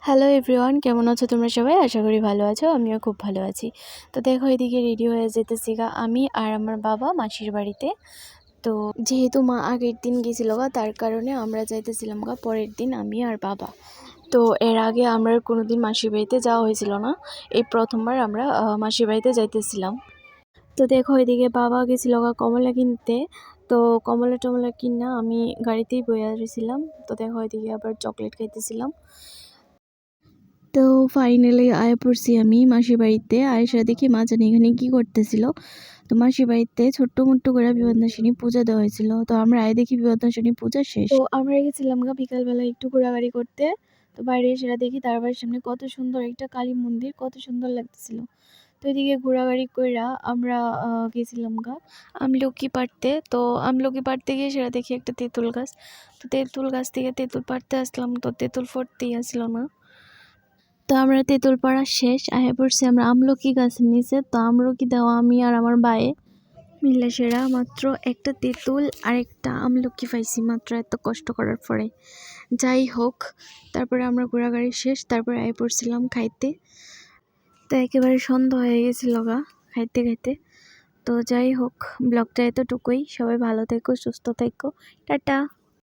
Hello everyone, কেমন আছো তোমরা সবাই? আশা করি ভালো আছো। আমিও খুব ভালো আছি। তো দেখো, এদিকে রেডি হয়ে যেতেছি আমি আর আমার বাবা মাসির বাড়িতে। তো যেহেতু মা আগের দিন গেছিল তার কারণে আমরা যাইতেছিলাম পরের দিন, আমি আর বাবা। তো এর আগে আমরা কোনোদিন মাসির বাড়িতে যাওয়া হয়েছিল না, এই প্রথমবার আমরা মাসির বাড়িতে যাইতেছিলাম। তো দেখো, এদিকে বাবা গেছিল কমলা কিনতে। তো কমলা টমলা কিনা আমি গাড়িতেই বইয়া রয়েছিলাম। তো দেখো, এদিকে আবার চকলেট খাইতেছিলাম। তো ফাইনালি আয়া পড়ছি আমি মাসির বাড়িতে। আয়েশা দেখি মা জানি এখানে কি করতেছিল। তো মাসির বাড়িতে ছোট্ট মোট্ট করে বিপদনাশিনী পূজা দেওয়া হয়েছিল। তো আমরা আয় দেখি বিপদনাশিনী পূজা শেষ। তো আমরা গেছিলাম বিকালবেলা একটু ঘোরাঘুরি করতে। তো বাইরে এসে দেখি তার বাড়ির সামনে কত সুন্দর একটা কালী মন্দির, কত সুন্দর লাগতেছিল। তো এদিকে ঘোরাঘুরি কইরা আমরা গেছিলাম আমলকি পাড়তে। তো আমলকি পাড়তে গিয়ে সেটা দেখি একটা তেঁতুল গাছ। তো তেঁতুল গাছ থেকে তেঁতুল পাড়তে আসলাম, তো তেঁতুল ফোটতেই আসছিল না। তো আমরা তেঁতুল পাড়া শেষ আয়া পড়ছি আমরা আমলকি গাছের নিচে। তো আমলকি দেওয়া আমি আর আমার ভাই মিল্লা সেরা মাত্র একটা তেঁতুল আর একটা আমলকি পাইছি মাত্র, এত কষ্ট করার পরে। যাই হোক, তারপরে আমরা ঘোরাঘুরি শেষ, তারপরে আয়া পড়ছিলাম খাইতে। তো একেবারে সন্ধ্যা হয়ে গেছিল খাইতে খাইতে। তো যাই হোক, ব্লগটা এতটুকুই। সবাই ভালো থেকো, সুস্থ থেকো, টাটা।